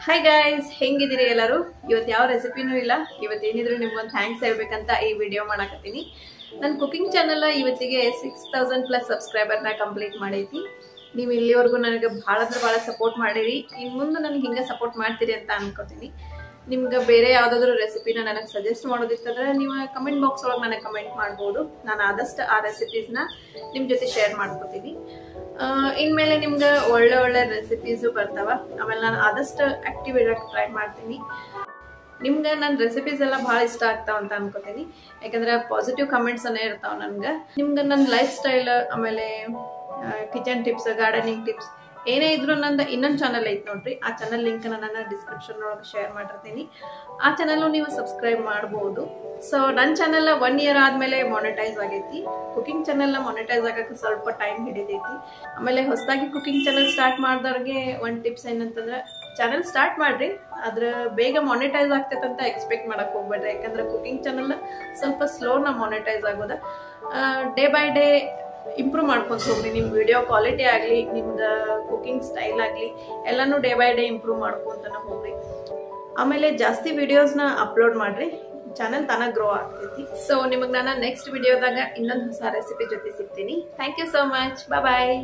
Hi guys, ಹೆಂಗಿದ್ದೀರಿ ಎಲ್ಲರೂ? ಇವತ್ತು ಯಾವ ರೆಸಿಪಿನೂ ಇಲ್ಲ. ಇವತ್ತೇನಿದ್ರು ನಿಮ್ಗೊಂದು ಥ್ಯಾಂಕ್ಸ್ ಹೇಳ್ಬೇಕಂತ ಈ ವಿಡಿಯೋ ಮಾಡಕತ್ತೀನಿ. ನನ್ನ ಕುಕಿಂಗ್ ಚಾನಲ್ ಇವತ್ತಿಗೆ 6000+ ಸಬ್ಸ್ಕ್ರೈಬರ್ನ ಕಂಪ್ಲೀಟ್ ಮಾಡೈತಿ. ನೀವು ಇಲ್ಲಿವರೆಗೂ ನನಗೆ ಭಾಳ ಸಪೋರ್ಟ್ ಮಾಡಿರಿ. ಇನ್ನು ಮುಂದೆ ನನಗೆ ಹಿಂಗೆ ಸಪೋರ್ಟ್ ಮಾಡ್ತೀರಿ ಅಂತ ಅನ್ಕೋತೀನಿ. ನಿಮ್ಗೆ ಬೇರೆ ಯಾವುದಾದ್ರೂ ರೆಸಿಪಿನ ನನಗೆ ಸಜೆಸ್ಟ್ ಮಾಡೋದಿತ್ತಂದ್ರೆ ನೀವು ಕಮೆಂಟ್ ಬಾಕ್ಸ್ ಒಳಗೆ ನನಗೆ ಕಮೆಂಟ್ ಮಾಡ್ಬೋದು. ನಾನು ಆದಷ್ಟು ಆ ರೆಸಿಪೀಸ್ನ ನಿಮ್ಮ ಜೊತೆ ಶೇರ್ ಮಾಡ್ಕೋತೀನಿ. ಇನ್ಮೇಲೆ ನಿಮ್ಗೆ ಒಳ್ಳೆ ರೆಸಿಪೀಸು ಬರ್ತಾವ. ಆಮೇಲೆ ನಾನು ಆದಷ್ಟು ಆಕ್ಟಿವ್ ಇರೋಕ್ಕೆ ಟ್ರೈ ಮಾಡ್ತೀನಿ. ನಿಮ್ಗೆ ನನ್ನ ರೆಸಿಪೀಸ್ ಎಲ್ಲ ಭಾಳ ಇಷ್ಟ ಆಗ್ತಾವ ಅಂತ ಅನ್ಕೋತೀನಿ. ಯಾಕಂದ್ರೆ ಪಾಸಿಟಿವ್ ಕಮೆಂಟ್ಸ್ ಅನ್ನೇ ಇರ್ತಾವ ನನ್ಗೆ. ನಿಮ್ಗೆ ನನ್ನ ಲೈಫ್ ಸ್ಟೈಲ್, ಆಮೇಲೆ ಕಿಚನ್ ಟಿಪ್ಸ್, ಗಾರ್ಡನಿಂಗ್ ಟಿಪ್ಸ್ ಏನೇ ಇದ್ರು ನಂದು ಇನ್ನೊಂದು ಚಾನಲ್ ಐತೆ ನೋಡ್ರಿ. ಆ ಚಾನಲ್ ಲಿಂಕ್ ನಾನು ಡಿಸ್ಕ್ರಿಪ್ಷನ್ ಒಳಗೆ ಶೇರ್ ಮಾಡಿರ್ತೀನಿ. ಆ ಚಾನಲ್ಲು ನೀವು ಸಬ್ಸ್ಕ್ರೈಬ್ ಮಾಡ್ಬೋದು. ಸೊ ನನ್ನ ಚಾನಲ್ 1 year ಆದ್ಮೇಲೆ ಮಾನಿಟೈಸ್ ಆಗೈತಿ. ಕುಕಿಂಗ್ ಚಾನಲ್ ಮಾನಿಟೈಸ್ ಆಗಕ್ಕೆ ಸ್ವಲ್ಪ ಟೈಮ್ ಹಿಡಿದೈತಿ. ಆಮೇಲೆ ಹೊಸದಾಗಿ ಕುಕಿಂಗ್ ಚಾನಲ್ ಸ್ಟಾರ್ಟ್ ಮಾಡಿದವ್ರಿಗೆ ಒಂದು ಟಿಪ್ಸ್ ಏನಂತಂದ್ರೆ, ಚಾನಲ್ ಸ್ಟಾರ್ಟ್ ಮಾಡ್ರಿ, ಅದ್ರ ಬೇಗ ಮಾನಿಟೈಸ್ ಆಗ್ತೈತೆ ಅಂತ ಎಕ್ಸ್ಪೆಕ್ಟ್ ಮಾಡಕ್ ಹೋಗ್ಬೇಡ್ರಿ. ಯಾಕಂದ್ರೆ ಕುಕಿಂಗ್ ಚಾನಲ್ ಸ್ವಲ್ಪ ಸ್ಲೋನ ಮಾನಿಟೈಸ್ ಆಗೋದ. ಡೇ ಬೈ ಡೇ ಇಂಪ್ರೂವ್ ಮಾಡ್ಕೊಂತ ಹೋಗ್ರಿ. ನಿಮ್ಮ ವಿಡಿಯೋ ಕ್ವಾಲಿಟಿ ಆಗಲಿ, ನಿಮ್ದು ಕುಕಿಂಗ್ ಸ್ಟೈಲ್ ಆಗಲಿ, ಎಲ್ಲಾನು ಡೇ ಬೈ ಡೇ ಇಂಪ್ರೂವ್ ಮಾಡ್ಕೊಂತಾನೆ ಹೋಗ್ರಿ. ಆಮೇಲೆ ಜಾಸ್ತಿ ವಿಡಿಯೋಸ್ನ ಅಪ್ಲೋಡ್ ಮಾಡ್ರಿ, ಚಾನಲ್ ತಾನಾಗ ಗ್ರೋ ಆಗ್ತೈತಿ. ಸೊ ನಿಮಗೆ ನಾನು ನೆಕ್ಸ್ಟ್ ವಿಡಿಯೋದಾಗ ಇನ್ನೊಂದು ಹೊಸ ರೆಸಿಪಿ ಜೊತೆ ಸಿಗ್ತೀನಿ. Thank you so much. Bye.